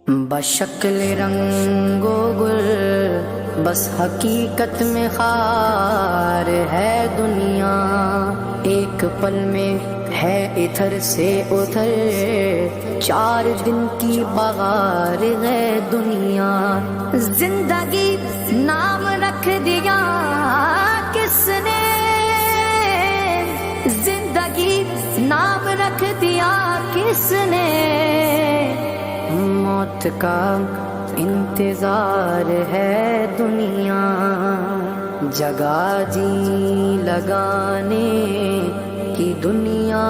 بشکل رنگ و گل بس حقیقت میں خار ہے دنیا، ایک پل میں ہے ادھر سے ادھر، 4 دن کی بغار ہے دنیا۔ زندگی نام رکھ دیا کس نے، زندگی نام رکھ دیا کس نے، موت کا انتظار ہے دنیا۔ جگہ جی لگانے کی دنیا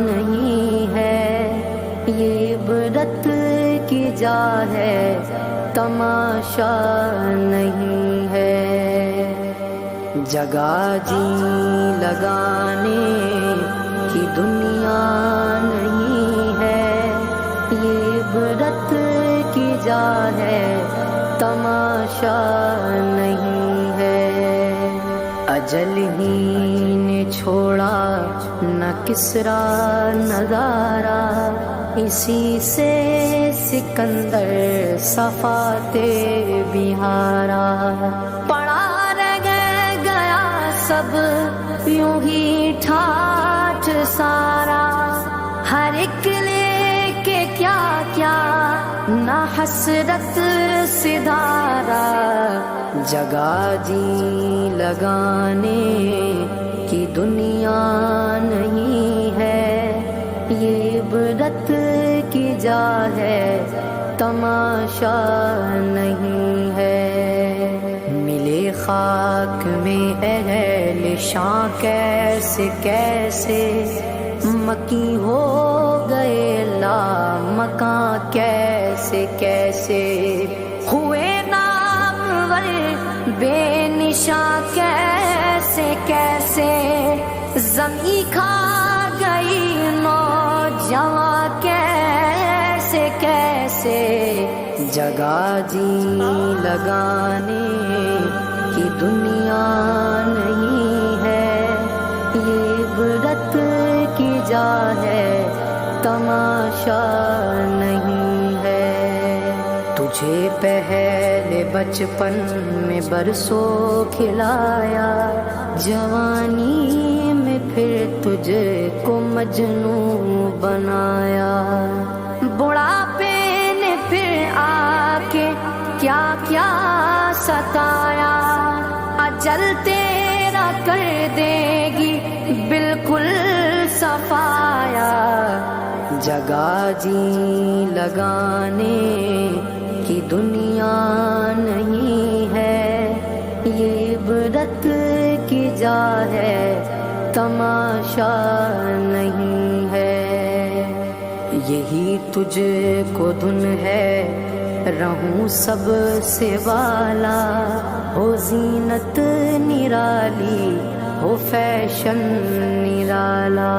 نہیں ہے، یہ عبرت کی جا ہے تماشا نہیں ہے۔ جگہ جی لگانے کی دنیا نہیں ہے، یہ عبرت کی جا ہے تماشا نہیں ہے۔ اجل ہی نے چھوڑا نہ کسرا نظارہ، اسی سے سکندر صفاتے بہارا۔ پڑا رہ گیا سب یوں ہی ٹھاٹھ سارا، ہر ایک لے کے کیا کیا نہ حسرت سدھارا۔ جگہ جی لگانے کی دنیا نہیں ہے، یہ عبرت کی جا ہے تماشا نہیں ہے۔ ملے خاک میں اہل شاں کیسے کیسے، مکی ہو گئے لا مکاں کیسے کیسے، ہوئے نامور بے نشاں کیسے کیسے، زمین کھا گئی نوجواں کیسے کیسے۔ جگہ جی لگانے کی دنیا نہیں ہے، یہ عبرت کی جا ہے تماشا نہیں ہے۔ تجھے پہلے بچپن میں برسوں کھلایا، جوانی میں پھر تجھے کو مجنوں بنایا، بڑھاپے نے پھر آ کے کیا کیا ستایا، اجل تیرا کر دے گی بالکل صفایا۔ جگہ جی لگانے کی دنیا نہیں ہے، یہ عبرت کی جا ہے تماشا نہیں ہے۔ یہی تجھ کو دھن ہے رہوں سب سے والا، ہو زینت نرالی ہو فیشن نرالا،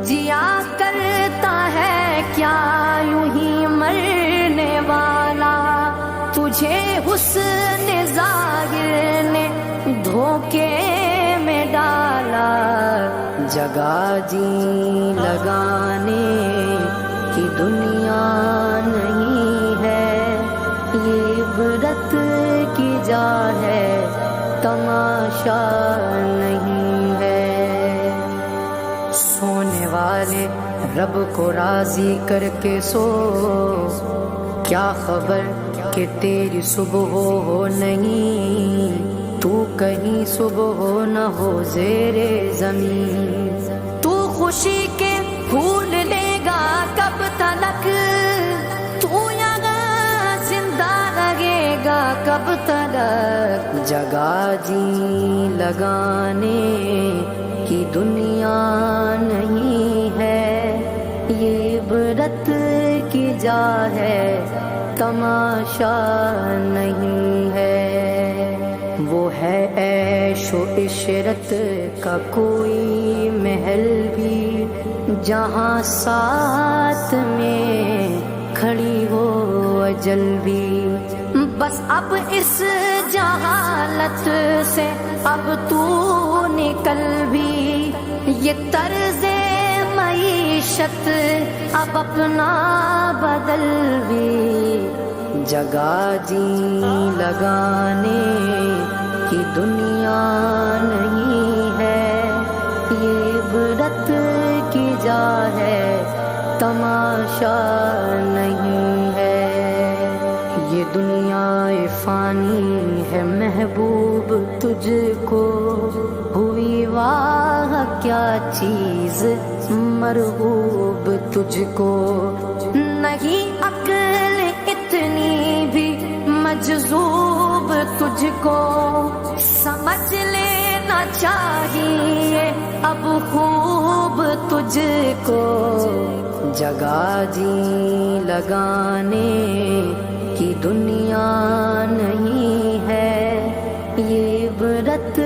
جیا کرتا ہے کیا یوں ہی مرنے والا، تجھے حسن ظاہر نے دھوکے میں ڈالا۔ جگہ جی لگانے کی دنیا نہیں ہے، یہ عبرت کی جا ہے تماشا نہیں ہے۔ سونے والے رب کو راضی کر کے سو، کیا خبر کہ تیری صبح ہو نہیں، تو کہیں صبح ہو نہ ہو زیر زمین۔ تو خوشی کے پھول لے گا کب تلک، تو یہاں زندہ رہے گا کب تلک۔ جگہ جی لگانے کی دنیا نہیں ہے، یہ عبرت کی جا ہے تماشا نہیں ہے۔ وہ ہے عیش و عشرت کا کوئی محل بھی، جہاں ساتھ میں کھڑی ہو اجل بھی۔ بس اب اس جہالت سے اب تو نکل بھی، یہ طرز معیشت اب اپنا بدل بھی، جگہ جی لگانے کی دنیا نہیں ہے، یہ عبرت کی جا ہے تماشا نہیں ہے، یہ دنیا فانی ہے محبوب تجھ کو، ہوئی واہ کیا چیز مرغوب تجھ کو، نہیں عقل اتنی بھی مجذوب تجھ کو، سمجھ لینا چاہیے اب خوب تجھ کو، جگہ جی لگانے کی دنیا نہیں ہے، یہ عبرت